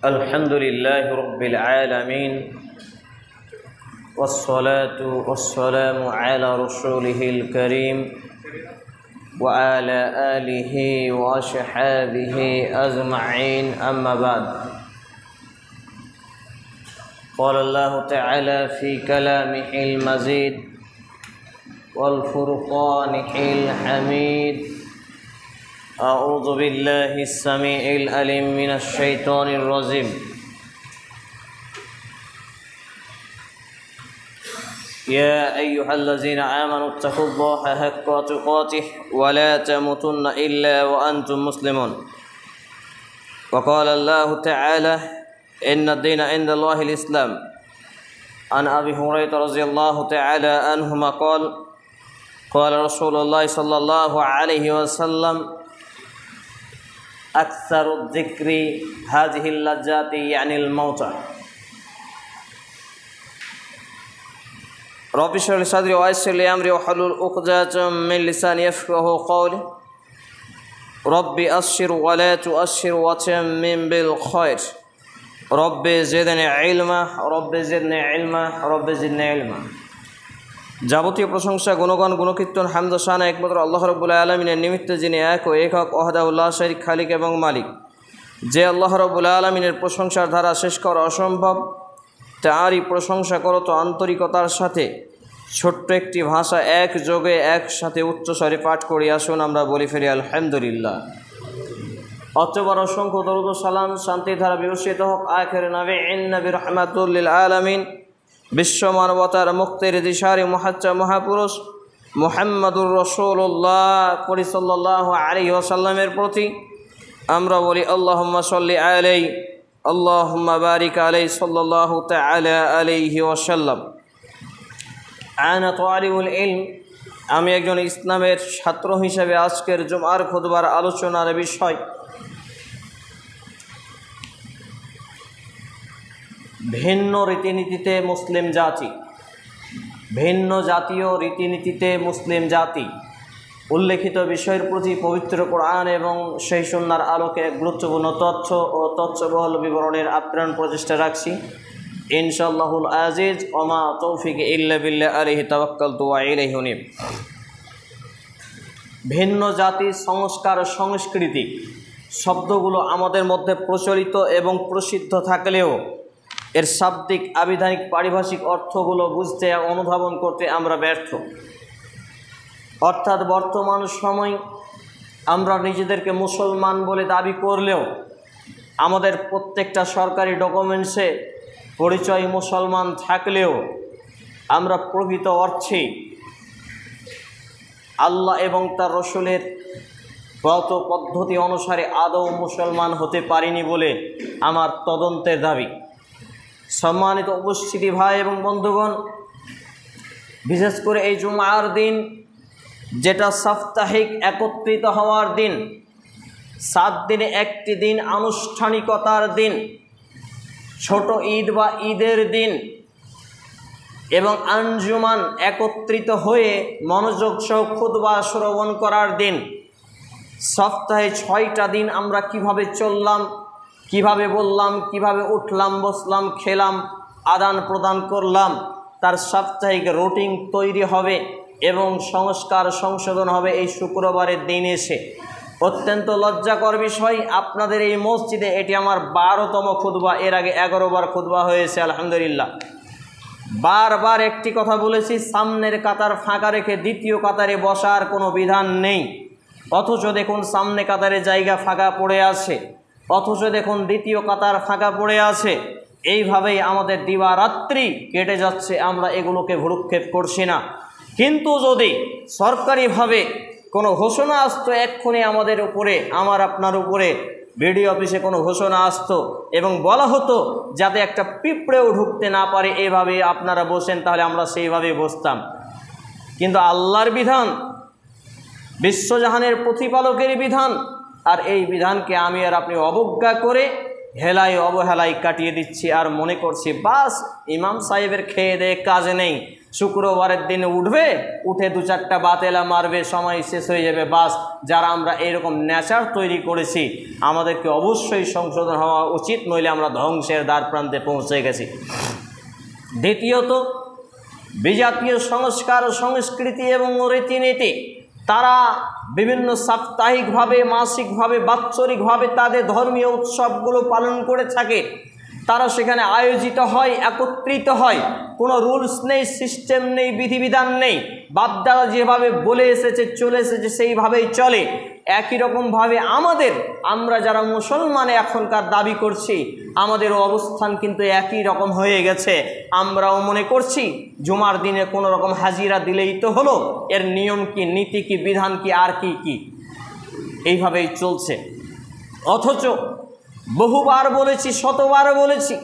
الحمد لله رب العالمين والصلاة والسلام على رسوله الكريم وعلى آله وصحبه أجمعين أما بعد قال الله تعالى في كلامه المجيد والفرقان الحميد أعوذ بالله السميع العليم من الشيطان الرجيم يا أيها الذين آمنوا اتقوا الله حق تقاته ولا تموتن إلا وأنتم مسلمون وقال الله تعالى إن الدين عند الله الإسلام عن أبي هريرة رضي الله تعالى عنهما قال رسول الله صلى الله عليه وسلم أكثر الذكر هذه اللذات يعني الموت رب اشرح لي صدري ويسر لي أمري واحلل عقدة من لساني يفقهوا قولي رب أبشر ولا تؤشر وتمم بالخير رب زدني علما رب زدني علما رب زدني علما যাবতীয় প্রশংসা গুণগান গুণকীর্তন হামদ ও শানা একমাত্র আল্লাহ রাব্বুল আলামিনের নিমিত্তে, যিনি এক ও একক ওয়াহদাহু লা শারীক খালিক এবং মালিক। যে আল্লাহ রাব্বুল আলামিনের প্রশংসার ধারা শেষ করা অসম্ভব, তারই প্রশংসা করত আন্তরিকতার সাথে। ছোট্ট একটি ভাষা একযোগে একসাথে উচ্চস্বরে পাঠ করি, আসুন আমরা বলি ফেরি আলহামদুলিল্লাহ। অতঃপর অসংখ্য দরুদ ও সালাম শান্তির ধারা বিবর্ষিত হোক আখির নবী নবী রাহমাতুল লিল আলামিন, বিশ্ব মানবতার মুক্তির দিশারি মুহাজ্জা মহাপুরুষ মুহাম্মদুর রাসূলুল্লাহ সাল্লাল্লাহু আলাইহি ওয়াসাল্লামের প্রতি আমরা বলি আল্লাহুম্মা সাল্লি আলাইহি আল্লাহুম্মা বারিক আলাইহি সাল্লাল্লাহু তাআলা আলাইহি ওয়াসাল্লাম। আনা তালিবুল ইলম, আমি একজন ইসলামের ছাত্র হিসেবে আজকের জুমার খুতবার আলোচনার বিষয় ভিন্ন রীতিনীতিতে মুসলিম জাতি। ভিন্ন জাতীয় রীতিনীতিতে মুসলিম জাতি উল্লেখিত বিষয়ের প্রতি পবিত্র কোরআন এবং সেই সুন্নাহর আলোকে গুরুত্বপূর্ণ তথ্য ও তথ্যবহুল বিবরণের আপ্রাণ প্রচেষ্টা রাখছি ইনশাআল্লাহুল আজিজ। ওমা তৌফিক ইল্লা বিল্লাহ আলাইহি তাওয়াক্কালতু ওয়া ইলাইহি উনীব। ভিন্ন জাতি, সংস্কার, সংস্কৃতি শব্দগুলো আমাদের মধ্যে প্রচলিত এবং প্রসিদ্ধ থাকলেও এর শাব্দিক, আবিধানিক, পারিভাষিক অর্থগুলো বুঝতে, অনুধাবন করতে আমরা ব্যর্থ। অর্থাৎ বর্তমান সময় আমরা নিজেদেরকে মুসলমান বলে দাবি করলেও আমাদের প্রত্যেকটা সরকারি ডকুমেন্টসে পরিচয় মুসলমান থাকলেও আমরা প্রকৃত অর্থে আল্লাহ এবং তার রসুলের গত পদ্ধতি অনুসারে আদৌ মুসলমান হতে পারিনি বলে আমার তদন্তের দাবি। সম্মানিত উপস্থিতি ভাই এবং বন্ধুগণ, বিশেষ করে এই জুমার দিন, যেটা সাপ্তাহিক একত্রিত হওয়ার দিন, 7 দিনে একটি দিন আনুষ্ঠানিকতার দিন, ছোট ঈদ বা ঈদের দিন এবং আঞ্জুমান একত্রিত হয়ে মনোযোগ সহ খুতবা শ্রবণ করার দিন। সপ্তাহে 6টা দিন আমরা কিভাবে চললাম, কিভাবে বললাম, কিভাবে উঠলাম, বসলাম, খেলাম, আদান প্রদান করলাম, তার সাপ্তাহিক রুটিন তৈরি হবে এবং সংস্কার সংশোধন হবে এই শুক্রবারের দিন এসে। অত্যন্ত লজ্জাকর বিষয়, আপনাদের এই মসজিদে এটি আমার 12তম খুতবা। এর আগে 11 বার খুতবা হয়েছে আলহামদুলিল্লাহ। বারবার একটি কথা বলেছি, সামনের কাতার ফাঁকা রেখে দ্বিতীয় কাতারে বসার কোনো বিধান নেই। অথচ দেখুন সামনে কাতারে জায়গা ফাঁকা পড়ে আছে, অথচ দেখুন দ্বিতীয় কাতার ফাঁকা পড়ে আছে। এইভাবেই আমাদের দিবারাত্রি কেটে যাচ্ছে, আমরা এগুলোকে ভ্রুক্ষেপ করছি না। কিন্তু যদি সরকারিভাবে কোনো ঘোষণা আসতো এক্ষুনি আমাদের উপরে, আমার আপনার উপরে, বিডিও অফিসে কোনো ঘোষণা আসতো এবং বলা হতো যাতে একটা পিঁপড়েও ঢুকতে না পারে, এভাবে আপনারা বসেন, তাহলে আমরা সেইভাবেই বসতাম। কিন্তু আল্লাহর বিধান, বিশ্বজাহানের প্রতিপালকের বিধান, আর এই বিধানকে আমি আর আপনি অবজ্ঞা করে হেলায় অবহেলায় কাটিয়ে দিচ্ছি আর মনে করছি বাস ইমাম সাহেবের খেয়ে দেয়ে কাজ নেই, শুক্রবারের দিনে উঠবে, উঠে 2-4টা বাতেলা মারবে, সময় শেষ হয়ে যাবে, বাস। যারা আমরা এরকম নেচার তৈরি করেছি আমাদেরকে অবশ্যই সংশোধন হওয়া উচিত, নইলে আমরা ধ্বংসের দ্বার প্রান্তে পৌঁছে গেছি। দ্বিতীয়ত, বিজাতীয় সংস্কার, সংস্কৃতি এবং রীতিনীতি তারা বিভিন্ন সাপ্তাহিকভাবে, মাসিকভাবে, বাৎসরিকভাবে তাদের ধর্মীয় উৎসবগুলো পালন করে থাকে। তারা সেখানে আয়োজিত হয়, একত্রিত হয়, কোনো রুলস নেই, সিস্টেম নেই, বিধিবিধান নেই। বাপদাদা যেভাবে বলে এসেছে, চলে এসেছে, সেইভাবেই চলে। একই রকমভাবে আমরা যারা মুসলমানে এখনকার দাবি করছি, আমাদেরও অবস্থান কিন্তু একই রকম হয়ে গেছে। আমরাও মনে করছি জুমার দিনে কোনো রকম হাজিরা দিলেই তো হলো, এর নিয়ম কি, নীতি কি, বিধান কি, আর কি কি, এইভাবেই চলছে। অথচ বহুবার বলেছি, শতবার বলেছি,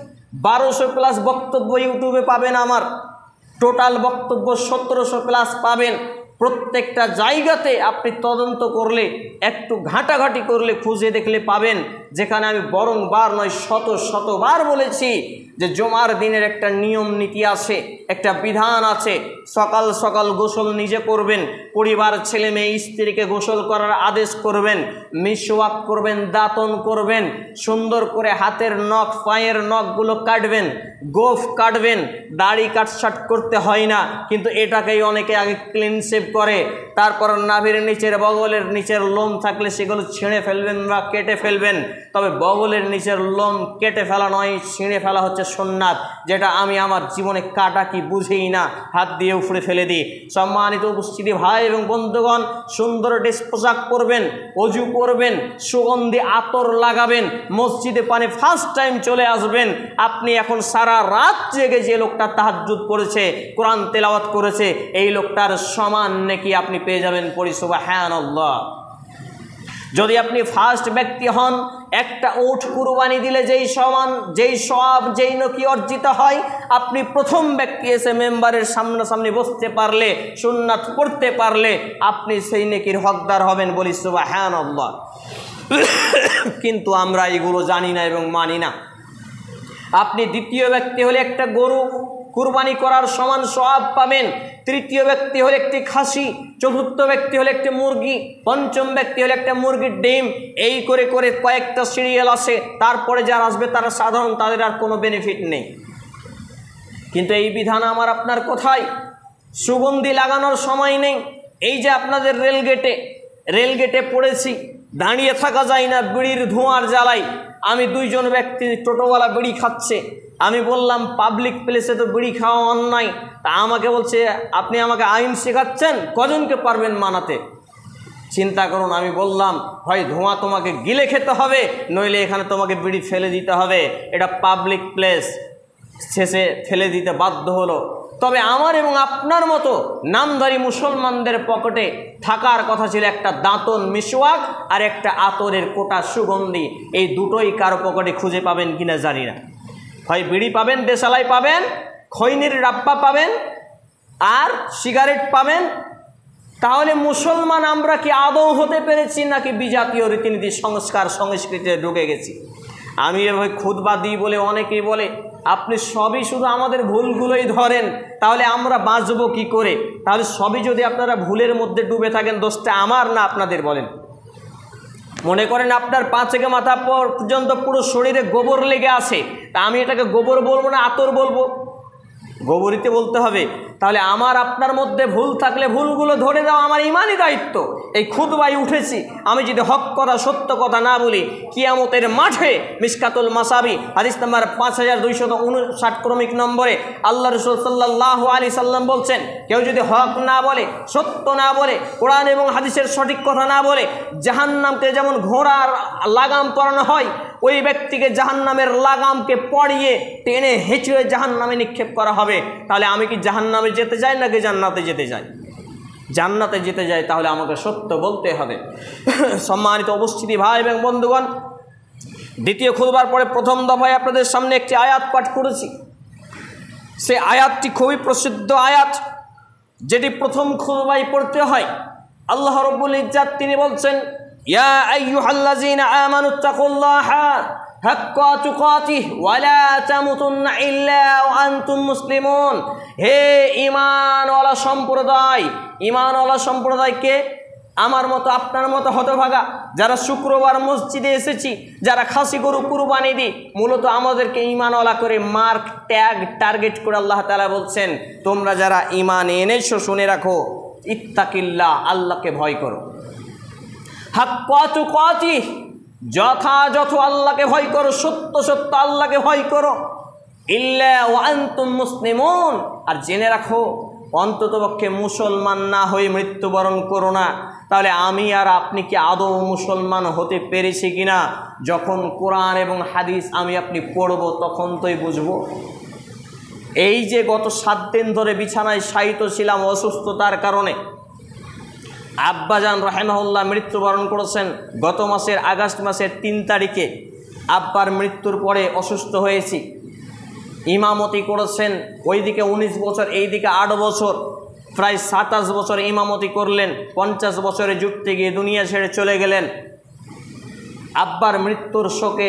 1200 প্লাস বক্তব্য ইউটিউবে পাবেন আমার, টোটাল বক্তব্য 1700 প্লাস পাবেন। প্রত্যেকটা জায়গাতে আপনি তদন্ত করলে, একটু ঘাঁটাঘাঁটি করলে, খুঁজে দেখলে পাবেন, যেখানে আমি বরংবার নয় শতবার বলেছি যে জুমার দিনের একটা নিয়ম নীতি আছে, একটা বিধান আছে। সকাল সকাল গোসল নিজে করবেন, পরিবার, ছেলে মেয়ে, স্ত্রীকে গোসল করার আদেশ করবেন, মিসওয়াক করবেন, দাঁতন করবেন, সুন্দর করে হাতের নখ, পায়ের নখগুলো কাটবেন, গোফ কাটবেন। দাড়ি কাটছাট করতে হয় না, কিন্তু এটাকেই অনেকে আগে ক্লিন শেভ করে। তারপর নাভির নিচের, বগলের নিচের লোম থাকলে সেগুলো ছিঁড়ে ফেলবেন বা কেটে ফেলবেন। তবে বগলের নিচের লোম কেটে ফেলা নয়, ছিঁড়ে ফেলা হচ্ছে সুন্নাত, যেটা আমি আমার জীবনে কাটা কি বুঝেই না, হাত দিয়ে উপড়ে ফেলে দিই। সম্মানিত উপস্থিতি ভাই এবং বন্ধুগণ, সুন্দর ড্রেস পোশাক পরবেন, অজু করবেন, সুগন্ধি আতর লাগাবেন, মসজিদে পানে ফার্স্ট টাইম চলে আসবেন। আপনি এখন সারা রাত জেগে যে লোকটা তাহাজ্জুদ পড়েছে, কোরআন তেলাওয়াত করেছে, এই লোকটার সমান নেকি আপনি পেয়ে যাবেন। পড়ি সুবহানাল্লাহ। যদি আপনি ফার্স্ট ব্যক্তি হন, একটা উট কুরবানি দিলে যেই সওয়াব, যেই নেকি অর্জিত হয়, আপনি প্রথম ব্যক্তি এসে মেম্বারের সামনাসামনি বসতে পারলে, সুন্নাত পড়তে পারলে, আপনি সেই নেকির হকদার হবেন। বলি সুবহানাল্লাহ। কিন্তু আমরা এগুলো জানি না এবং মানি না। আপনি দ্বিতীয় ব্যক্তি হলে একটা গরু কুরবানি করার সমান সওয়াব পাবেন, তৃতীয় ব্যক্তি হলে একটি খাসি, চতুর্থ ব্যক্তি হলে একটি মুরগি, পঞ্চম ব্যক্তি হলে একটা মুরগির ডিম। এই করে করে কয়েকটা সিরিয়াল আছে। তারপরে যারা আসবে তারা সাধারণ, তাদের আর কোনো বেনিফিট নেই। কিন্তু এই বিধান আমার আপনার কোথায়? সুগন্ধি লাগানোর সময় নেই। এই যে আপনাদের রেলগেটে পড়েছি, দাঁড়িয়ে থাকা যায় না বিড়ির ধোঁয়ার জ্বালাই। আমি 2 জন ব্যক্তি, টোটোওয়ালা বিড়ি খাচ্ছে। আমি বললাম পাবলিক প্লেসে তো বিড়ি খাওয়া অন্যায়। তা আমাকে বলছে আপনি আমাকে আইন শেখাচ্ছেন, কজনকে পারবেন মানাতে? চিন্তা করুন। আমি বললাম হয় ধোঁয়া তোমাকে গিলে খেতে হবে, নইলে এখানে তোমাকে বিড়ি ফেলে দিতে হবে। এটা পাবলিক প্লেস। শেষে ফেলে দিতে বাধ্য হলো। তবে আমার এবং আপনার মতো নামধারী মুসলমানদের পকেটে থাকার কথা ছিল একটা দাঁতন, মিসওয়াক আর একটা আতরের কোটা সুগন্ধি। এই দুটোই কারো পকেটে খুঁজে পাবেন কিনা জানি না। হয় বিড়ি পাবেন, দেশালাই পাবেন, খৈনির ডাব্বা পাবেন, আর সিগারেট পাবেন। তাহলে মুসলমান আমরা কি আদৌ হতে পেরেছি, নাকি বিজাতীয় রীতিনীতি, সংস্কার, সংস্কৃতিতে ঢুকে গেছি? আমি এভাবে খুতবা দিই বলে অনেকেই বলে আপনি সবই শুধু আমাদের ভুলগুলোই ধরেন, তাহলে আমরা বাঁচবো কি করে? তাহলে সবই যদি আপনারা ভুলের মধ্যে ডুবে থাকেন, দোষটা আমার না আপনাদের? বলেন। মনে করেন আপনার পা থেকে মাথা পর্যন্ত পুরো শরীরে গোবর লেগে আছে, তা আমি এটাকে গোবর বলবো না আতর বলবো? গোবরিতে বলতে হবে। তাহলে আমার আপনার মধ্যে ভুল থাকলে ভুলগুলো ধরে দেওয়া আমার ইমানই দায়িত্ব। এই খুতবায় উঠেছি, আমি যদি হক কথা, সত্য কথা না বলি, কিয়ামতের মাঠে মিশকাতুল মাসাবি হাদিস নাম্বার 5259 ক্রমিক নম্বরে আল্লাহ রাসূল সাল্লাল্লাহু আলাইহি সাল্লাম বলছেন, কেউ যদি হক না বলে, সত্য না বলে, কোরআন এবং হাদিসের সঠিক কথা না বলে, জাহান্নামকে যেমন ঘোড়ার লাগাম পরানো হয়, ওই ব্যক্তিকে জাহান্নামের লাগামকে পরিয়ে টেনে হেঁচড়ে জাহান্নামে নিক্ষেপ করা হবে। তাহলে আমি কি জাহান্নামে যেতে চাই নাকি জান্নাতে যেতে চাই? জান্নাতে যেতে যাই, তাহলে আমাকে সত্য বলতে হবে। সম্মানিত উপস্থিতি ভাই এবং বন্ধুগণ, দ্বিতীয় খুতবার পরে প্রথম দফায় আপনাদের সামনে একটি আয়াত পাঠ করেছি। সে আয়াতটি খুবই প্রসিদ্ধ আয়াত, যেটি প্রথম খুতবায় পড়তে হয়। আল্লাহ রাব্বুল ইজ্জাত তিনি বলছেন, ইয়া আইয়ুহাল্লাযীনা আমানুত্তাকুল্লাহা হাক্কা তুকাতিহ ওয়া লা তামুতুন্না ইল্লা ওয়া আনতুম মুসলিমুন। হে ঈমানওয়ালা সম্প্রদায়, ঈমানওয়ালা সম্প্রদায়কে আমার মতো আপনার মতো হতভাগা যারা শুক্রবার মসজিদে এসেছি, যারা খাসি গরু কুরবানি দিই, মূলত আমাদেরকে ঈমানওয়ালা করে মার্ক ট্যাগ টার্গেট করে আল্লাহ তাআলা বলছেন, তোমরা যারা ঈমান এনেছো শুনে রাখো, ইত্তাকিল্লাহ, আল্লাহকে ভয় করো। হাক্কা তুকাতিহ, যথাযথ আল্লাহকে ভয় করো, সত্য সত্য আল্লাহকে ভয় করো। ইল্লা ওয়া আনতুম মুসলিমুন, আর জেনে রাখো অন্ততপক্ষে মুসলমান না হয়ে মৃত্যুবরণ করো না। তাহলে আমি আর আপনি কি আদৌ মুসলমান হতে পেরেছি কিনা যখন কোরআন এবং হাদিস আমি আপনি পড়ব তখন তোই বুঝবো। এই যে গত 7 দিন ধরে বিছানায় শায়িত ছিলাম অসুস্থতার কারণে, আব্বাজান রাহিমাহুল্লাহ মৃত্যুবরণ করেছেন গত মাসের আগস্ট মাসের 3 তারিখে। আব্বার মৃত্যুর পরে অসুস্থ হয়েছি, ইমামতি করেছেন, ওইদিকে 19 বছর এইদিকে 8 বছর, প্রায় 27 বছর ইমামতি করলেন। 50 বছরে যুক্তি গিয়ে দুনিয়া ছেড়ে চলে গেলেন। আব্বার মৃত্যুর শোকে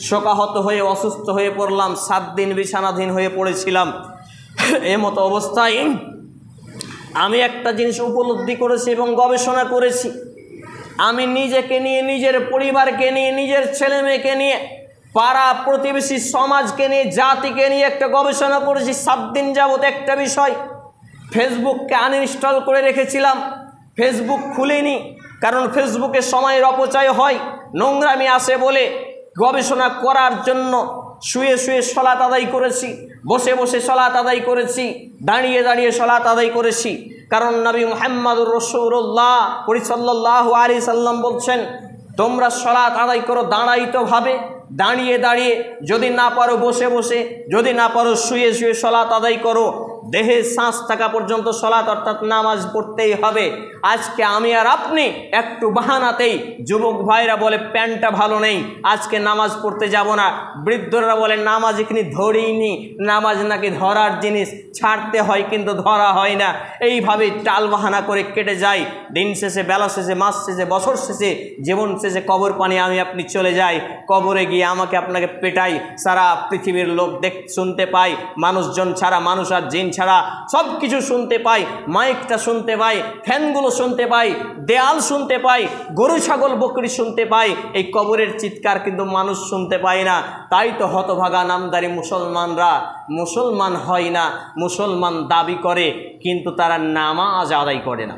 শোকাহত হয়ে অসুস্থ হয়ে পড়লাম, 7 দিন বিছানাধীন হয়ে পড়েছিলাম। এমতো অবস্থায় আমি একটা জিনিস উপলব্ধি করেছি এবং গবেষণা করেছি। আমি নিজেকে নিয়ে, নিজের পরিবারকে নিয়ে, নিজের ছেলে মেয়েকে নিয়ে, পাড়া প্রতিবেশী সমাজকে নিয়ে, জাতিকে নিয়ে একটা গবেষণা করেছি 7 দিন যাবত। একটা বিষয়, ফেসবুককে আনইনস্টল করে রেখেছিলাম, ফেসবুক খুলিনি, কারণ ফেসবুকে সময়ের অপচয় হয়, নোংরামি আসে বলে গবেষণা করার জন্য শুয়ে শুয়ে সালাত আদায় করেছি, বসে বসে সালাত আদায় করেছি, দাঁড়িয়ে দাঁড়িয়ে সালাত আদায় করেছি। কারণ নবী মুহাম্মদুর রাসূলুল্লাহ সাল্লাল্লাহু আলাইহি সাল্লাম বলছেন, তোমরা সালাত আদায় করো দাঁড়াইতভাবে, দাঁড়িয়ে দাঁড়িয়ে, যদি না পারো বসে বসে, যদি না পারো শুয়ে শুয়ে সালাত আদায় করো। দেহে শ্বাস থাকা পর্যন্ত সালাত অর্থাৎ নামাজ পড়তেই হবে। আজকে আমি আর আপনি একটু বাহানাতেই, যুবক ভাইরা বলে প্যান্টটা ভালো নেই, আজকে নামাজ পড়তে যাব না, বৃদ্ধরা বলে নামাজ এখানে ধরিনি, নামাজ নাকি ধরার জিনিস, ছাড়তে হয় কিন্তু ধরা হয় না। এইভাবে টাল বাহানা করে কেটে যায়। দিন শেষে, বেলা শেষে, মাস শেষে, বছর শেষে, জীবন শেষে কবর পানি আমি আপনি চলে যাই। কবরে গিয়ে আমাকে আপনাকে পেটাই, সারা পৃথিবীর লোক শুনতে পাই, মানুষজন ছাড়া, মানুষ আর জিন ছাড়া সব কিছু শুনতে পাই, মাইকটা শুনতে পাই, ফ্যানগুলো শুনতে পাই, দেয়াল শুনতে পাই, গরু ছাগল বকরি শুনতে পাই, এই কবরের চিৎকার কিন্তু মানুষ শুনতে পায় না। তাই তো হতভাগা নামদারি মুসলমানরা মুসলমান হয় না, মুসলমান দাবি করে কিন্তু তারা নামাজ আদায় করে না।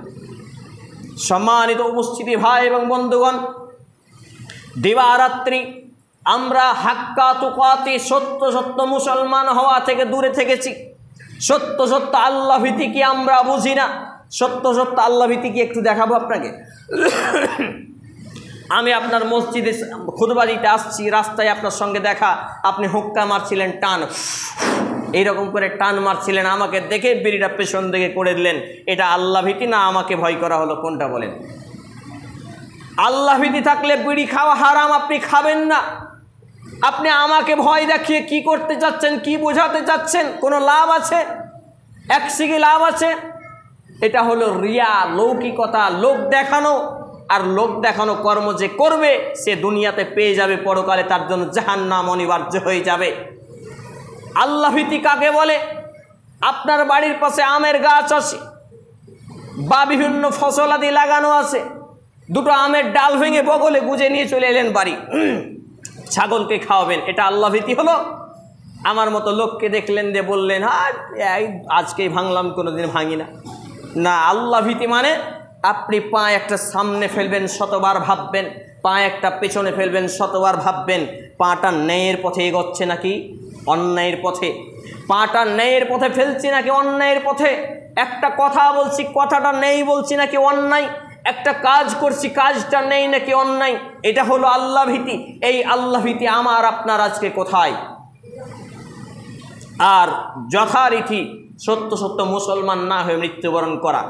সম্মানিত উপস্থিতি ভাই এবং বন্ধুগণ, দিবারাত্রি আমরা হাক্কা তুকাতি, সত্য সত্য মুসলমান হওয়া থেকে দূরে থেকেছি। সত্য সত্য আল্লাহ ভীতি কি আমরা বুঝি না। সত্য সত্য আল্লাহ ভীতি কি একটু দেখাবো আপনাকে। আমি আপনার মসজিদে খুতবা দিতে আসছি, রাস্তায় আপনার সঙ্গে দেখা, আপনি হুক্কা মারছিলেন, টান এইরকম করে টান মারছিলেন, আমাকে দেখে বিড়িটা পেছন দিকে করে দিলেন। এটা আল্লাহ ভীতি না আমাকে ভয় করা হলো, কোনটা বলেন? আল্লাহ ভীতি থাকলে বিড়ি খাওয়া হারাম, আপনি খাবেন না। আপনি আমাকে ভয় দেখিয়ে কি করতে চাচ্ছেন, কি বোঝাতে চাচ্ছেন? কোনো লাভ আছে? এক সিগি লাভ আছে? এটা হলো রিয়া, লৌকিকতা, লোক দেখানো। আর লোক দেখানো কর্ম যে করবে সে দুনিয়াতে পেয়ে যাবে, পরকালে তার জন্য জাহান্নাম অনিবার্য হয়ে যাবে। আল্লাহ ভীতি কাকে বলে? আপনার বাড়ির পাশে আমের গাছ আছে বা বিভিন্ন ফসলাদি লাগানো আছে, দুটো আমের ডাল ভেঙে বগলে গুজে নিয়ে চলে এলেন বাড়ি, ছাগলকে খাওয়াবেন, এটা আল্লাহ ভীতি হলো? আমার মতো লোককে দেখলেন যে বললেন আর আজকেই ভাঙলাম, কোনোদিন ভাঙি না। না, আল্লাহ ভীতি মানে আপনি পা একটা সামনে ফেলবেন, শতবার ভাববেন, পা একটা পেছনে ফেলবেন, শতবার ভাববেন, পাটা ন্যায়ের পথে এগোচ্ছে নাকি অন্যায়ের পথে, পাটা ন্যায়ের পথে ফেলছি নাকি অন্যায়ের পথে, একটা কথা বলছি, কথাটা নেই বলছি নাকি অন্যায়, একটা কাজ করছি, কাজটা নেই নাকি অন্যায়। এটা হলো আল্লাহ ভীতি। এই আল্লাহ ভীতি আমার আপনার আজকে কোথায়? আর যথারীতি সত্য সত্য মুসলমান না হয়ে মৃত্যুবরণ করা,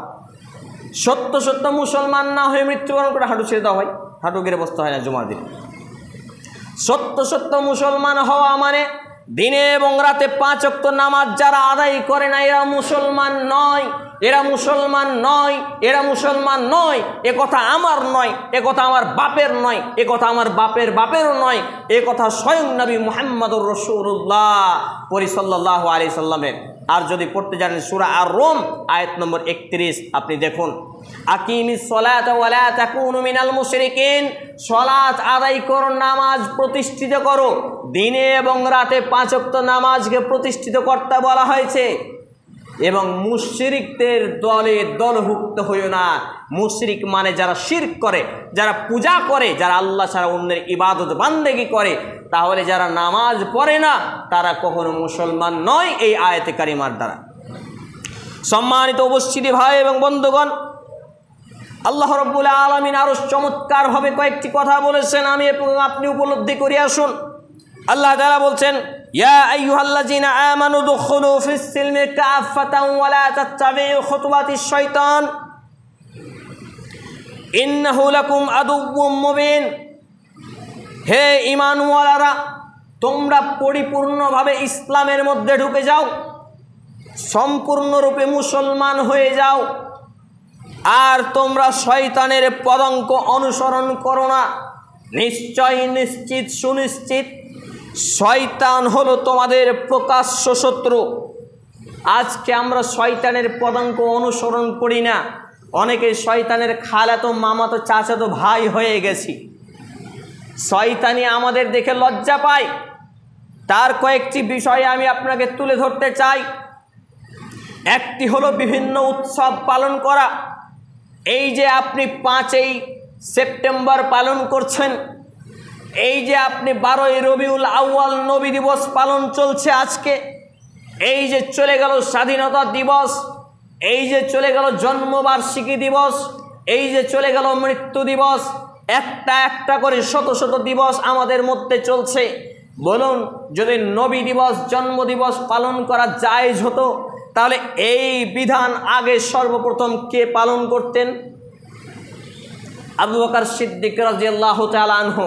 সত্য সত্য মুসলমান না হয়ে মৃত্যুবরণ করে, হাঁটু ছেড়ে দেওয়া হয়, হাঁটু গেড়ে বসতে হয় না জুমার দিন। সত্য সত্য মুসলমান হওয়া মানে দিনে এবং রাতে 5 ওয়াক্ত নামাজ যারা আদায় করে না এরা মুসলমান নয়, এরা মুসলমান নয়, এরা মুসলমান নয়, এ কথা আমার নয়, এ কথা আমার বাপের নয়, এ কথা আমার বাপের বাপেরও নয়, এ কথা স্বয়ং নবী মুহাম্মদুর রাসূলুল্লাহ সাল্লাল্লাহু আলাইহি সাল্লামের। আর যদি পড়তে জানেন সূরা আর-রুম আয়াত নম্বর 31, আপনি দেখুন, আকিমিস সালাতা ওয়া লা তাকুনু মিনাল মুশরিকিন, সালাত আদায় করো, নামাজ প্রতিষ্ঠিত করো, দিনে এবং রাতে 5 ওয়াক্ত নামাজকে প্রতিষ্ঠিত করতে বলা হয়েছে। এবং মুশরিকদের দলে দলভুক্ত হইও না। মুশরিক মানে যারা শিরক করে, যারা পূজা করে, যারা আল্লাহ ছাড়া অন্যের ইবাদত বান্দেগি করে, তাহলে যারা নামাজ পড়ে না তারা কখনো মুসলমান নয় এই আয়াতে কারিমার দ্বারা। সম্মানিত উপস্থিতি ভাই এবং বন্ধুগণ, আল্লাহ রাব্বুল আলামিন আরো চমৎকারভাবে কয়েকটি কথা বলেছেন, আমি আপনি উপলব্ধি করে আসুন। আল্লাহ তাআলা বলছেন, ইয়া আইয়ুহাল্লাযীনা আমানু দুখুলু ফিস সিলমি কাফাতান ওয়া লা তাত্তাবিউ খুতুওয়াতিশ শাইতান ইন্নাহু লাকুম আদুউম মুবিন। হে ঈমানওয়ালারা, তোমরা পরিপূর্ণভাবে ইসলামের মধ্যে ঢুকে যাও, সম্পূর্ণরূপে মুসলমান হয়ে যাও, আর তোমরা শয়তানের পদাঙ্ক অনুসরণ করো না। নিশ্চয়, নিশ্চিত, সুনিশ্চিত শয়তান হলো তোমাদের প্রকাশ্য শত্রু। আজকে আমরা শয়তানের পদাঙ্ক অনুসরণ করি না, অনেকে শয়তানের খালাতো মামাতো চাচাতো ভাই হয়ে গেছি। শয়তানি আমাদের দেখে লজ্জা পায়। তার কয়েকটি বিষয়ে আমি আপনাকে তুলে ধরতে চাই। একটি হলো বিভিন্ন উৎসব পালন করা। এই যে আপনি 5ই সেপ্টেম্বর পালন করছেন, এই যে আপনি 12ই রবিউল আউয়াল নবী দিবস পালন চলছে আজকে, এই যে চলে গেল স্বাধীনতা দিবস, এই যে চলে গেল জন্মবার্ষিকী দিবস, এই যে চলে গেল মৃত্যু দিবস, একটা একটা করে শত শত দিবস আমাদের মধ্যে চলছে। বলুন, যদি নবী দিবস, জন্ম দিবস পালন করা জায়েজ হতো, তাহলে এই বিধান আগে সর্বপ্রথম কে পালন করতেন? আবু বকর সিদ্দিক রাদিয়াল্লাহু তাআলা আনহু।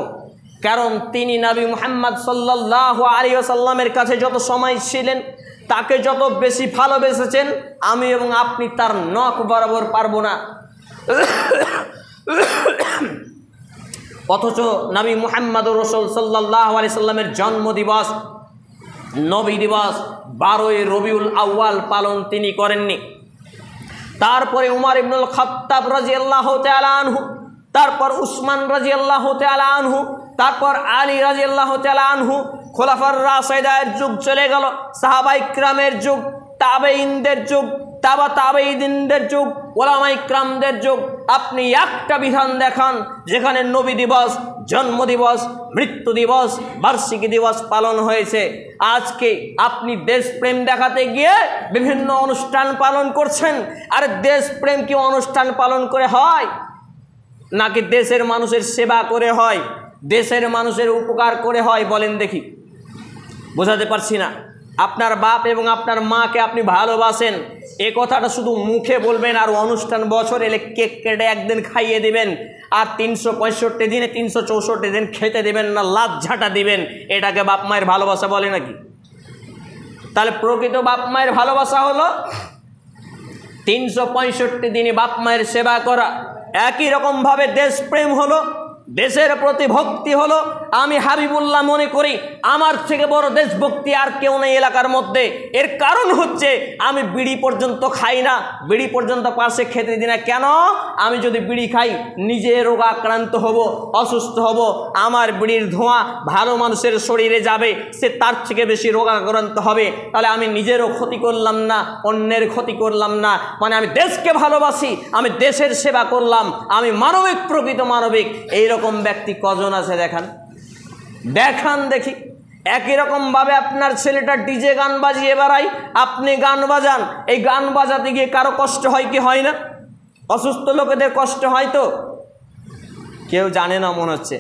কারণ তিনি নবী মুহাম্মদ সাল্লাল্লাহু আলাইহি ওয়াসাল্লামের কাছে যত সময় ছিলেন, তাকে যত বেশি ভালোবেসেছেন, আমি এবং আপনি তার নখ বরাবর পারবো না। অথচ নবী মুহাম্মদুর রাসূল সাল্লাল্লাহু আলাইহি সাল্লামের জন্মদিবস, নবী দিবস 12ই রবিউল আউয়াল পালন তিনি করেননি। তারপরে উমর ইবনুল খাত্তাব রাদিয়াল্লাহু তাআলা আনহু, তারপর উসমান রাদিয়াল্লাহু তাআলা আনহু, তারপর আলী রাদিয়াল্লাহু তাআলা আনহু, খোলাফার রাশিদার যুগ চলে গেল, সাহাবায়ে কিরামের যুগ, তাবেঈনদের যুগ, তাবেঈনদের যুগ, ওলামায়ে কিরামদের যুগ। আপনি একটা বিধান দেখান যেখানে নবী দিবস, জন্ম দিবস, মৃত্যু দিবস, বার্ষিকী দিবস পালন হয়েছে। আজকে আপনি দেশপ্রেম দেখাতে গিয়ে বিভিন্ন অনুষ্ঠান পালন করছেন। আর দেশপ্রেম কি অনুষ্ঠান পালন করে হয়, নাকি দেশের মানুষের সেবা করে হয়, দেশের মানুষের উপকার করে হয়? বলেন দেখি, বোঝাতে পারছি না। আপনার বাপ এবং আপনার মাকে আপনি ভালোবাসেন, এ কথাটা শুধু মুখে বলবেন, আর অনুষ্ঠান বছর এলে কেক কেটে একদিন খাইয়ে দিবেন, আর 365 দিনে 364 দিন খেতে দেবেন না, লাত ঝাঁটা দিবেন, এটাকে বাপ মায়ের ভালোবাসা বলে নাকি? তাহলে প্রকৃত বাপ মায়ের ভালোবাসা হলো 365 দিনে বাপ মায়ের সেবা করা। একই রকমভাবে দেশপ্রেম হলো, দেশের প্রতি ভক্তি হলো। আমি হাবিবুল্লাহ মনে করি আমার থেকে বড় দেশভক্তি আর কেউ নেই এলাকার মধ্যে। এর কারণ হচ্ছে আমি বিড়ি পর্যন্ত খাই না, বিড়ি পর্যন্ত পাশে খেতে দিই না। কেন? আমি যদি বিড়ি খাই নিজে রোগাক্রান্ত হব, অসুস্থ হব। আমার বিড়ির ধোঁয়া ভালো মানুষের শরীরে যাবে, সে তার থেকে বেশি রোগাক্রান্ত হবে। তাহলে আমি নিজেরও ক্ষতি করলাম না, অন্যের ক্ষতি করলাম না। মানে আমি দেশকে ভালোবাসি, আমি দেশের সেবা করলাম, আমি মানবিক, প্রকৃত মানবিক। এইরকম ব্যক্তি কজন আছে দেখান, দেখান দেখি। একই রকমভাবে আপনার ছেলেটা ডিজে গান বাজিয়ে বেড়ায়, আপনি গান বাজান। এই গান বাজাতে গিয়ে কারো কষ্ট হয় কি হয় না? অসুস্থ লোকেদের কষ্ট হয় তো? কেউ জানে না মনে হচ্ছে।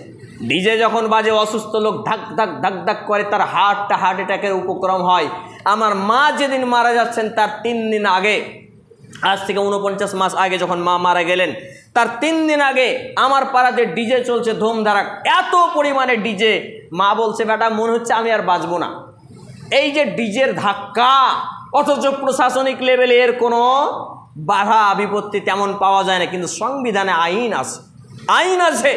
ডিজে যখন বাজে অসুস্থ লোক ধাক ধাক ধাক ধাক করে, তার হার্ট অ্যাটাকের উপক্রম হয়। আমার মা যেদিন মারা যাচ্ছেন তার 3 দিন আগে, আজ থেকে 49 মাস আগে যখন মা মারা গেলেন, তার 3 দিন আগে আমার পাড়াতে ডিজে চলছে ধুমধারাক, এত পরিমাণে ডিজে। মা বলছে, বেটা মনে হচ্ছে আমি আর বাঁচবো না। এই যে ডিজের ধাক্কা, অথচ প্রশাসনিক লেভেলে এর কোনো বাধা বিপত্তি তেমন পাওয়া যায় না, কিন্তু সংবিধানে আইন আছে, আইন আছে।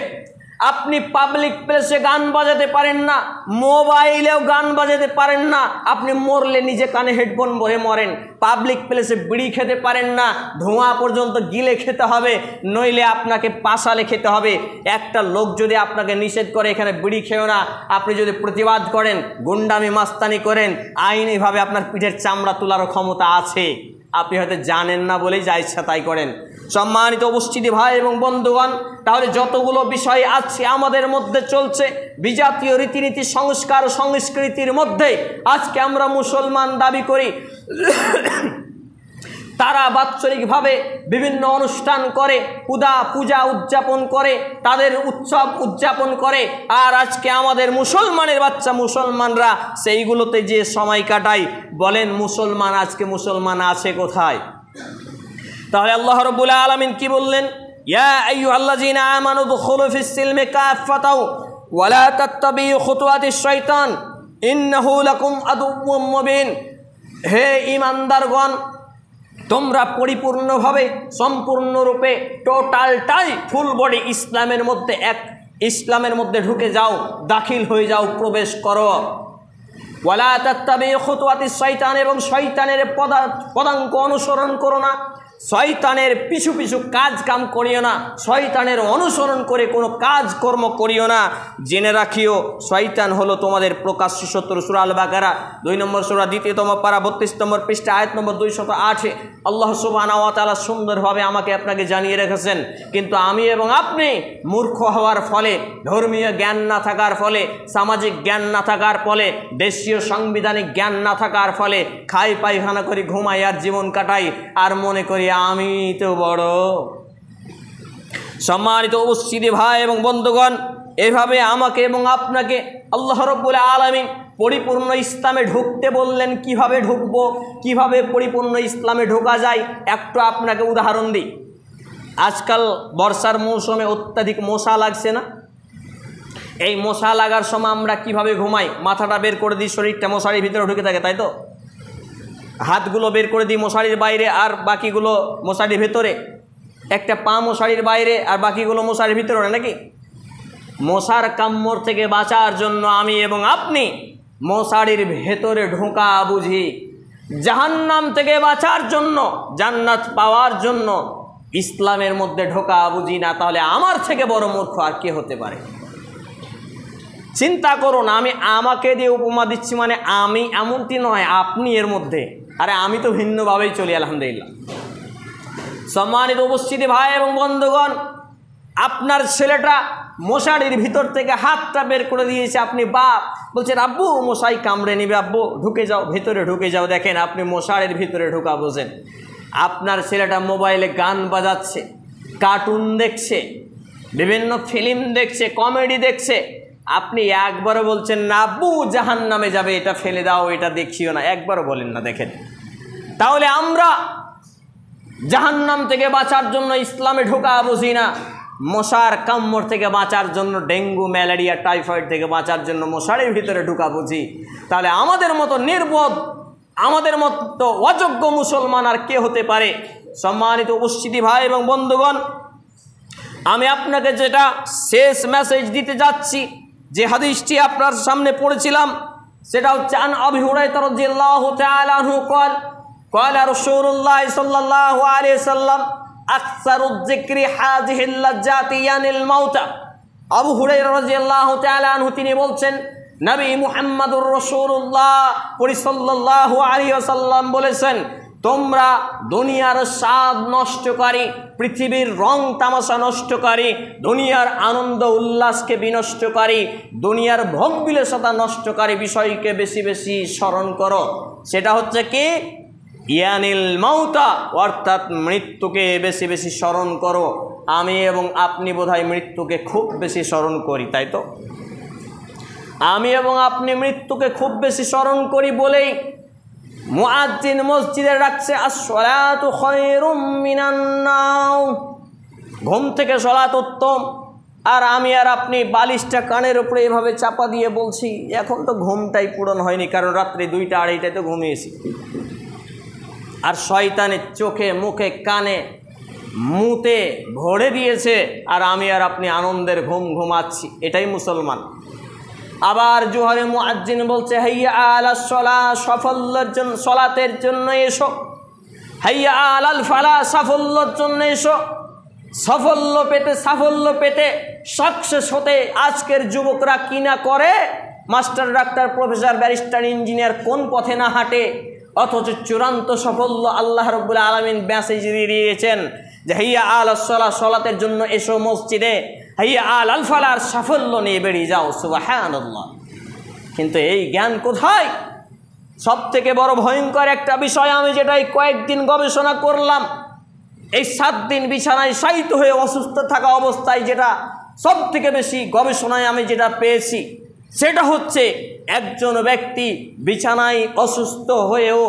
আপনি পাবলিক প্লেসে গান বাজাতে পারেন না, মোবাইলেও গান বাজাতে পারেন না, আপনি মরলে নিজে কানে হেডফোন ভরে মরেন। পাবলিক প্লেসে বিড়ি খেতে পারেন না, ধোঁয়া পর্যন্ত গিলে খেতে হবে, নইলে আপনাকে পাশালে খেতে হবে। একটা লোক যদি আপনাকে নিষেধ করে এখানে বিড়ি খেও না, আপনি যদি প্রতিবাদ করেন, গুন্ডামি মাস্তানি করেন, আইনিভাবে আপনার পিঠের চামড়া তোলারও ক্ষমতা আছে। আপনি হয়তো জানেন না বলেই যা ইচ্ছা তাই করেন। সম্মানিত উপস্থিতি ভাই এবং বন্ধুগণ, তাহলে যতগুলো বিষয় আজকে আমাদের মধ্যে চলছে, বিজাতীয় রীতিনীতি সংস্কার সংস্কৃতির মধ্যে আজকে আমরা মুসলমান দাবি করি, তারা বাৎসরিকভাবে বিভিন্ন অনুষ্ঠান করে, পূজা উদযাপন করে, তাদের উৎসব উদযাপন করে, আর আজকে আমাদের মুসলমানের বাচ্চা মুসলমানরা সেইগুলোতে যে সময় কাটায়। বলেন মুসলমান আজকে মুসলমান আছে কোথায়? তাহলে আল্লাহ রাব্বুল আলামিন কি বললেন? ইয়া আইয়ুহাল্লাযীনা আমানু দুখুলু ফিস সিলমি কাফাতাও ওয়া লা তাত্তাবিউ খুতুওয়াতিশ শাইতান ইন্নাহু লাকুম আদুউম মুবিন। হে ঈমানদারগণ, তোমরা পরিপূর্ণভাবে সম্পূর্ণরূপে টোটালটাই ফুল বডি ইসলামের মধ্যে ঢুকে যাও, দাখিল হয়ে যাও, প্রবেশ করো। ওয়ালা তাত্তাবিউ খুতুওয়াতিশ শাইতান, এবং শয়তানের পদাঙ্ক অনুসরণ করো না, শয়তানের পিছু পিছু কাজ কাম করিও না, শয়তানের অনুসরণ করে কোনো কাজকর্ম করিও না। জেনে রাখিও শয়তান হলো তোমাদের প্রকাশ্য শত্রু। সূরা আল বাকারা 2 নম্বর সূরা 2তম পারা 32 নম্বর পৃষ্ঠা আয়াত নম্বর 208 আল্লাহ সুবহানাহু ওয়া তাআলা সুন্দরভাবে আমাকে আপনাকে জানিয়ে রেখেছেন। কিন্তু আমি এবং আপনি মূর্খ হওয়ার ফলে, ধর্মীয় জ্ঞান না থাকার ফলে, সামাজিক জ্ঞান না থাকার ফলে, দেশীয় সাংবিধানিক জ্ঞান না থাকার ফলে খাই পায়খানা করি, ঘুমাই আর জীবন কাটাই, আর মনে করি আমি তো বড়। সম্মানিত উপস্থিতি ভাই এবং বন্ধুগণ, এভাবে আমাকে এবং আপনাকে আল্লাহ রাব্বুল আলামিন পরিপূর্ণ ইসলামে ঢুকতে বললেন। কিভাবে ঢুকবো, কিভাবে পরিপূর্ণ ইসলামে ঢোকা যায়, একটু আপনাকে উদাহরণ দিই। আজকাল বর্ষার মৌসুমে অত্যাধিক মশা লাগছে না? এই মশা লাগার সময় আমরা কিভাবে ঘুমাই? মাথাটা বের করে দিই, শরীরটা মশারির ভিতরে ঢুকে থাকে, তাই তো? হাতগুলো বের করে দিই মশারির বাইরে, আর বাকিগুলো মশারির ভেতরে। একটা পা মশারির বাইরে আর বাকিগুলো মশারির ভিতরে, নাকি? মশার কামড় থেকে বাঁচার জন্য আমি এবং আপনি মশারির ভেতরে ঢোকা বুঝি। জাহান্নাম থেকে বাঁচার জন্য, জান্নাত পাওয়ার জন্য ইসলামের মধ্যে ঢোকা বুঝি না। তাহলে আমার থেকে বড় মূর্খ আর কে হতে পারে? চিন্তা করুন, আমি আমাকে দিয়ে উপমা দিচ্ছি, মানে আমি এমনটি নয়, আপনি এর মধ্যে। আরে আমি তো ভিন্নভাবেই চলি, আলহামদুলিল্লাহ। সম্মানিত উপস্থিতি ভাই এবং বন্ধুগণ, আপনার ছেলেটা মশারির ভিতর থেকে হাতটা বের করে দিয়েছে, আপনি বাপ বলছেন আব্বু মশাই কামড়ে নিবে, আব্বু ঢুকে যাও, ভিতরে ঢুকে যাও। দেখেন আপনি মশারির ভিতরে ঢোকা বোঝেন। আপনার ছেলেটা মোবাইলে গান বাজাচ্ছে, কার্টুন দেখছে, বিভিন্ন ফিল্ম দেখছে, কমেডি দেখছে, আপনি একবারও বলছেন না আব্বু জাহান্নামে যাবে, এটা ফেলে দাও, এটা দেখিও না, একবারও বলেন না। দেখেন, তাহলে আমরা জাহান্নাম থেকে বাঁচার জন্য ইসলামে ঢোকা বুঝি না, মশার কামড় থেকে বাঁচার জন্য, ডেঙ্গু ম্যালেরিয়া টাইফয়েড থেকে বাঁচার জন্য মশারির ভিতরে ঢোকা বুঝি। তাহলে আমাদের মতো নির্বোধ, আমাদের মতো অযোগ্য মুসলমান আর কে হতে পারে? সম্মানিত উপস্থিতি ভাই এবং বন্ধুগণ, আমি আপনাকে যেটা শেষ মেসেজ দিতে যাচ্ছি, যে হাদিসটি আপনার সামনে পড়েছিলাম, সেটা হচ্ছে আন আবি হুরায়রা রাদিয়াল্লাহু তাআলা আনহু قال قال رسول الله صلى الله عليه وسلم اكثر الذكر هذه اللذات يعني الموت। আবু হুরায়রা রাদিয়াল্লাহু তাআলা আনহু তিনি বলছেন, নবী মুহাম্মদুর রাসূলুল্লাহ সাল্লাল্লাহু আলাইহি ওয়াসাল্লাম বলেছেন, তোমরা দুনিয়ার স্বাদ নষ্টকারী, পৃথিবীর রং তামাশা নষ্টকারী, দুনিয়ার আনন্দ উল্লাসকে বিনষ্টকারী, দুনিয়ার ভোগ বিলাসিতা নষ্টকারী বিষয়কে বেশি বেশি স্মরণ করো। সেটা হচ্ছে কি? ইয়ানিল মাউতা, অর্থাৎ মৃত্যুকে বেশি বেশি স্মরণ করো। আমি এবং আপনি বোধহয় মৃত্যুকে খুব বেশি স্মরণ করি, তাই তো? আমি এবং আপনি মৃত্যুকে খুব বেশি স্মরণ করি বলেই মুয়াজ্জিন মসজিদে রাখছে আস-সালাতু খায়রুম মিনান নাওম, ঘুম থেকে সালাত উত্তম। আর আমি আর আপনি বালিশটা কানের উপরে এভাবে চাপা দিয়ে বলছি এখন তো ঘুমটাই পূরণ হয়নি, কারণ রাত্রে 2টা 2:30টায় তো ঘুমিয়েছি। আর শয়তানের চোখে মুখে কানে মুতে ভরে দিয়েছে, আর আমি আর আপনি আনন্দের ঘুম ঘুমাচ্ছি। এটাই মুসলমান। আবার জোহরে মুয়াজ্জিন বলছে হাইয়া আলাস সালাহ, সাফল্যের জন্য, সালাতের জন্য এসো। হাইয়া আলাল ফালাহ, সাফল্যের জন্য এসো। সাফল্য পেতে সাকসেস হতে আজকের যুবকরা কি না করে, master, doctor, professor, barrister, engineer কোন পথে না হাঁটে, অথচ চূড়ান্ত সাফল্য আল্লাহ রাব্বুল আলামিন মেসেজ দিয়ে দিয়েছেন যে হাইয়া আলাস সালাহ, সালাতের জন্য এসো মসজিদে। হাইয়া আলাল ফালাহ, সাফল্য নিয়ে বেরিয়ে যাও। সুবহানাল্লাহ। কিন্তু এই জ্ঞান কোথায়? সব থেকে বড় ভয়ঙ্কর একটা বিষয়, আমি যেটাই কয়েকদিন গবেষণা করলাম, এই 7 দিন বিছানায় শায়িত হয়ে অসুস্থ থাকা অবস্থায় যেটা সব থেকে বেশি গবেষণায় আমি যেটা পেয়েছি, সেটা হচ্ছে একজন ব্যক্তি বিছানায় অসুস্থ হয়েও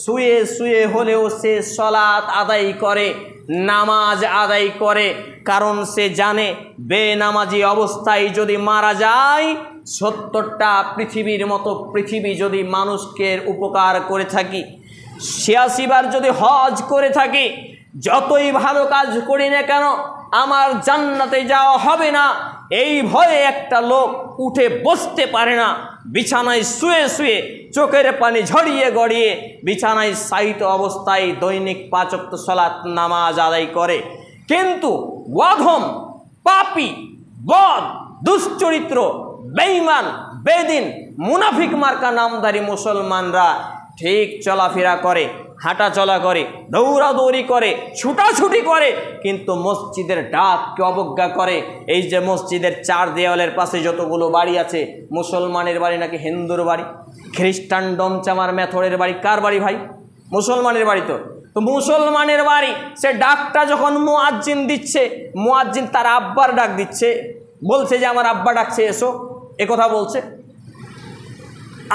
শুয়ে শুয়ে হলেও সে সালাত আদায় করে, নামাজ আদায় করে, কারণ সে জানে বেনামাজি অবস্থায় যদি মারা যায় 70টা পৃথিবীর মতো পৃথিবী যদি মানুষকে উপকার করে থাকি, 86 বার যদি হজ করে থাকি, যতই ভালো কাজ করি না কেন আমার জান্নাতে যাওয়া হবে না, এই ভয়ে একটা লোক উঠে বসতে পারে না, বিছানায় শুয়ে শুয়ে চোখের পানি ঝরিয়ে গড়িয়ে বিছানায় শায়িত অবস্থায় দৈনিক 5 ওয়াক্ত সালাত নামাজ আদায় করে। কিন্তু ওয়াধম, পাপী, বদ, দুশ্চরিত্র, বেঈমান, বেদিন, মুনাফিক মার্কা নামধারী মুসলমানরা ঠিক চলাফেরা করে, হাঁটা চলা করে, দৌড়াদৌড়ি করে, ছুটাছুটি করে, কিন্তু মসজিদের ডাককে অবজ্ঞা করে। এই যে মসজিদের 4 দেওয়ালের পাশে যতগুলো বাড়ি আছে, মুসলমানের বাড়ি নাকি হিন্দুর বাড়ি, খ্রিস্টান ডমচামার মেথরের বাড়ি, কার বাড়ি ভাই? মুসলমানের বাড়ি। তো মুসলমানের বাড়ি, সে ডাকটা যখন মুয়াজ্জিন দিচ্ছে, মুয়াজ্জিন তার আব্বার ডাক দিচ্ছে, বলছে যে আমার আব্বা ডাকছে এসো, এ কথা বলছে।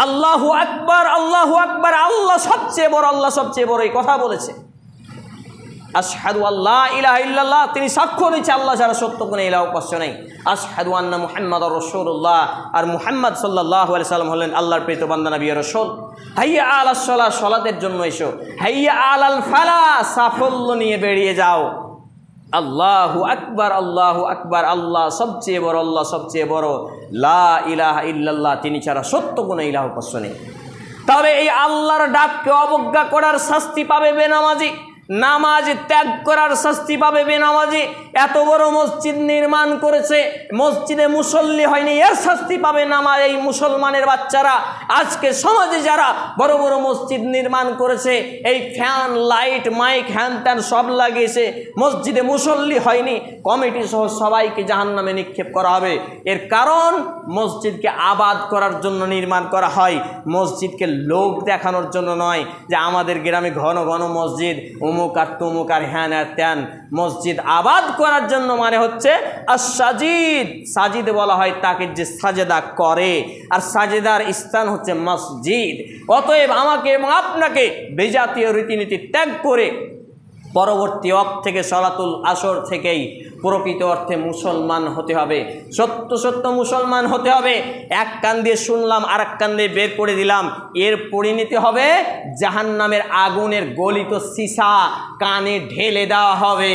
আল্লাহু আকবার, আল্লাহু আকবার, আল্লাহ সবচেয়ে বড়, আল্লাহ সবচেয়ে বড়, এই কথা বলেছে। আশহাদু আল্লা ইলাহা ইল্লাল্লাহ, তিনি সাক্ষ্য দিচ্ছে আল্লাহ ছাড়া সত্য কোনো ইলাহ উপাস্য নেই। আশহাদু আন্না মুহাম্মাদুর রাসূলুল্লাহ, আর মুহাম্মদ সাল্লাল্লাহু আলাইহি সাল্লাম হলেন আল্লাহর প্রিয় বান্দা নবী রাসূল। হাইয়া আলাস সালাহ, সালাতের জন্য এসো। হাইয়া আলাল ফালাহ, সাফল্য নিয়ে বেরিয়ে যাও। আল্লাহু আকবার, আল্লাহু আকবার, আল্লাহ সবচেয়ে বড়, আল্লাহ সবচেয়ে বড়, লা ইলাহা ইল্লাল্লাহ, তিনি ছাড়া সত্য কোনো ইলাহ উপাস্য নেই। তবে এই আল্লাহর ডাককে অবজ্ঞা করার শাস্তি পাবে বেনামাজি, নামাজ ত্যাগ করার শাস্তি পাবে বেনামাজি। এত বড় মসজিদ নির্মাণ করেছে, মসজিদে মুসল্লি হয়নি, এর শাস্তি পাবে নামাজ। এই মুসলমানের বাচ্চারা আজকে সমাজে যারা বড় বড় মসজিদ নির্মাণ করেছে, এই ফ্যান, লাইট, মাইক, হ্যান ত্যান সব লাগিয়েছে, মসজিদে মুসল্লি হয়নি, কমিটি সহ সবাইকে জাহান্নামে নিক্ষেপ করা হবে। এর কারণ মসজিদকে আবাদ করার জন্য নির্মাণ করা হয়, মসজিদকে লোক দেখানোর জন্য নয়, যে আমাদের গ্রামে ঘন ঘন মসজিদ, অমুক আর তমুক আর হ্যান আর ত্যান। মসজিদ আবাদ করার জন্য মানে হচ্ছে আস-সাজিদ, সাজিদ বলা হয় তাকে যে সাজেদা করে, আর সাজেদার স্থান হচ্ছে মসজিদ। অতএব আমাকে এবং আপনাকে বেজাতীয় রীতিনীতি ত্যাগ করে পরবর্তী ওয়াক্ত থেকে সলাতুল আসর থেকেই প্রকৃত অর্থে মুসলমান হতে হবে, সত্য সত্য মুসলমান হতে হবে। এক কান দিয়ে শুনলাম আর এক কান দিয়ে বের করে দিলাম, এর পরিণতি হবে জাহান্নামের আগুনের গলিত সীসা কানে ঢেলে দেওয়া হবে,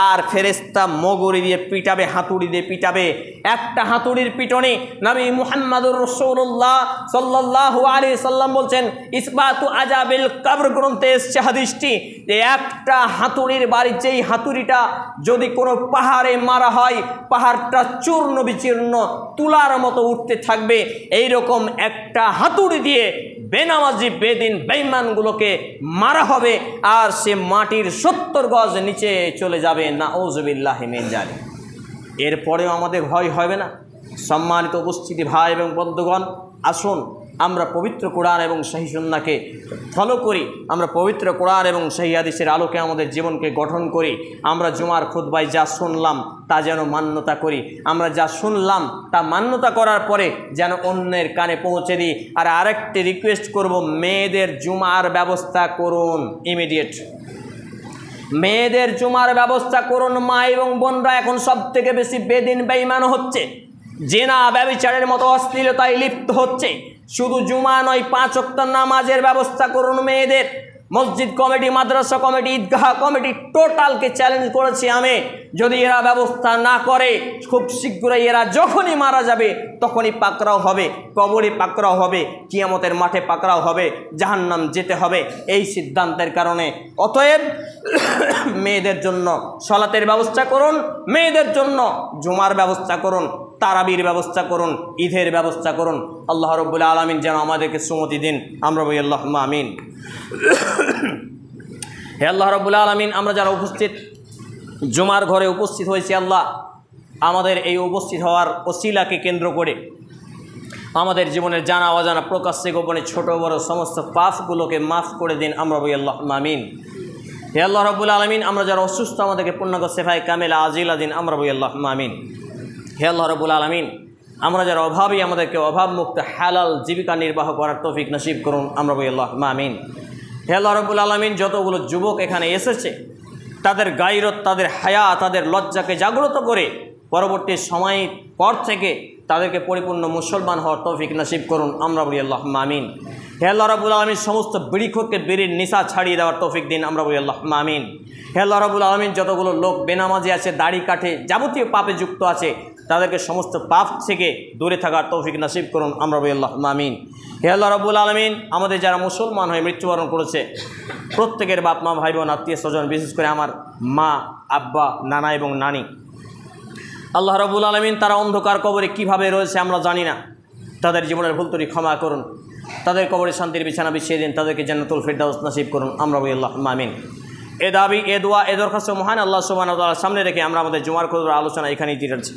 আর ফেরেশতা মগরি দিয়ে পিটাবে, হাতুড়ি দিয়ে পিটাবে। একটা হাতুড়ির পিটনে নবী মুহাম্মদুর রাসূলুল্লাহ সাল্লাল্লাহু আলাইহি সাল্লাম বলছেন, ইসবাতু আজাবিল কবর গ্রন্থে এসেছে হাদিসটি, যে একটা হাতুড়ির বাড়ি, যেই হাতুড়িটা যদি কোনো পাহাড়ে মারা হয়, পাহাড়টা চূর্ণ বিচূর্ণ তুলার মতো উঠতে থাকবে। এইরকম একটা হাতুড়ি দিয়ে বেনামাজি, বেদিন, বেঈমানগুলোকে মারা হবে, আর সে মাটির 70 গজ নিচে চলে যাবে। নাউযুবিল্লাহি মিন যালিক। এরপরেও আমাদের ভয় হবে না? সম্মানিত উপস্থিতি ভাই এবং বন্ধুগণ, আসুন আমরা পবিত্র কোরআন এবং সহিহ সুন্নাহকে ফলো করি, আমরা পবিত্র কোরআন এবং সহিহ হাদিসের আলোকে আমাদের জীবনকে গঠন করি। আমরা জুমার খুতবায় যা শুনলাম তা যেন মান্যতা করি, আমরা যা শুনলাম তা মান্যতা করার পরে যেন অন্যের কানে পৌঁছে দিই। আর আরেকটি রিকোয়েস্ট করব, মেয়েদের জুমার ব্যবস্থা করুন ইমিডিয়েট, মেয়েদের জুমার ব্যবস্থা করুন। মা এবং বোনরা এখন সব থেকে বেশি বেদিন বেঈমান হচ্ছে, জেনা ব্যভিচারের মতো অশ্লীলতায় লিপ্ত হচ্ছে। শুধু জুমা নয়, 5 ওয়াক্ত নামাজের ব্যবস্থা করুন মেয়েদের। মসজিদ কমিটি, মাদ্রাসা কমিটি, ঈদগাহ কমিটি টোটালকে চ্যালেঞ্জ করেছি আমি, যদি এরা ব্যবস্থা না করে খুব শীঘ্রই এরা যখনই মারা যাবে তখনই পাকড়াও হবে, কবরে পাকড়াও হবে, কিয়ামতের মাঠে পাকড়াও হবে, জাহান্নাম যেতে হবে এই সিদ্ধান্তের কারণে। অতএব মেয়েদের জন্য সালাতের ব্যবস্থা করুন, মেয়েদের জন্য জুমার ব্যবস্থা করুন, তারাবির ব্যবস্থা করুন, ঈদের ব্যবস্থা করুন। আল্লাহ রাব্বুল আলামিন যেন আমাদেরকে সুমতি দিন, আমরা বলি আল্লাহুম্মা আমিন। হে আল্লাহ রাব্বুল আলামিন, আমরা যারা উপস্থিত জুমার ঘরে উপস্থিত হয়েছি, আল্লাহ আমাদের এই উপস্থিত হওয়ার ওসিলাকে কেন্দ্র করে আমাদের জীবনের জানা অজানা, প্রকাশ্যে গোপনে, ছোট বড় সমস্ত পাপগুলোকে মাফ করে দিন, আমরা বলি আল্লাহুম্মা আমিন। হে আল্লাহ রাব্বুল আলামিন, আমরা যারা অসুস্থ আমাদেরকে পূর্ণাঙ্গ শেফায়ে কামেলা আজিলা দিন, আমরা বলি আল্লাহুম্মা আমিন। হে আল্লাহ রাব্বুল আলামিন, আমরা যারা অভাবী আমাদেরকে অভাবমুক্ত হালাল জীবিকা নির্বাহ করার তৌফিক নসিব করুন, আমরা বলি আল্লাহুম্মা আমিন। হে আল্লাহ রাব্বুল আলামিন, যতগুলো যুবক এখানে এসেছে তাদের গায়রত, তাদের হায়া, তাদের লজ্জাকে জাগ্রত করে পরবর্তী সময় পর থেকে তাদেরকে পরিপূর্ণ মুসলমান হওয়ার তৌফিক নসিব করুন, আমরা বলি আল্লাহুম্মা আমিন। হে আল্লাহ রাব্বুল আলামিন, সমস্ত বিড়িখোরকে বিড়ির নিশা ছাড়িয়ে দেওয়ার তৌফিক দিন, আমরা বলি আল্লাহুম্মা আমিন। হে আল্লাহ রাব্বুল আলামিন, যতগুলো লোক বেনামাজি আছে, দাড়ি কাটে, যাবতীয় পাপে যুক্ত আছে, তাদেরকে সমস্ত পাপ থেকে দূরে থাকার তৌফিক নসিব করুন, আমরা বলি আল্লাহুম্মা আমিন। হে আল্লাহ রাব্বুল আলামিন, আমাদের যারা মুসলমান হয়ে মৃত্যুবরণ করেছে প্রত্যেকের বাপ মা, ভাই বোন, আত্মীয় স্বজন, বিশেষ করে আমার মা, আব্বা, নানা এবং নানি, আল্লাহ রাব্বুল আলামিন তারা অন্ধকার কবরে কিভাবে রয়েছে আমরা জানি না, তাদের জীবনের ভুল ত্রুটি ক্ষমা করুন, তাদের কবরে শান্তির বিছানা বিছিয়ে দিন, তাদেরকে জান্নাতুল ফিরদাউস নসিব করুন, আমরা বলি আল্লাহুম্মা আমিন। এ দাবি, এ দোয়া, এ দরখাস্ত মহান আল্লাহ সুবহানাহু ওয়া তাআলার সামনে রেখে আমরা আমাদের জুমার খুতবার আলোচনা এখানেই দিচ্ছি।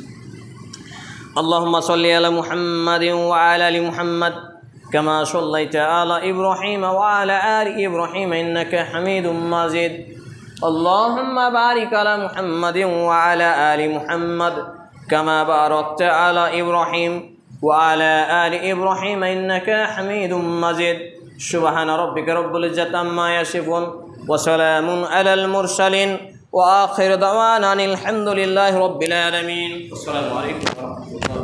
আল্লাহুম্মা সাল্লি আলা মুহাম্মাদিন ওয়া আলা আলি মুহাম্মাদ কামা সাল্লাইতা আলা ইব্রাহিম ওয়া আলা আলি ইব্রাহিম ইন্নাকা হামিদুম মাজিদ। আল্লাহুম্মা বারিক আলা মুহাম্মাদিন ওয়া আলা আলি মুহাম্মাদ কামা বারাকতা আলা ইব্রাহিম ওয়া আলা আলি ইব্রাহিম ইন্নাকা হামিদুম মাজিদ। সুবহানা রাব্বিকা রাব্বিল ইজ্জাতি আম্মা ইয়াসিফুন ওয়া সালামুন আলাল মুরসালিন ওয়া আখিরু দাওয়ানা আনিল হামদুলিল্লাহি রাব্বিল আলামিন। আসসালামু আলাইকুম ওয়া রাহমাতুল্লাহি।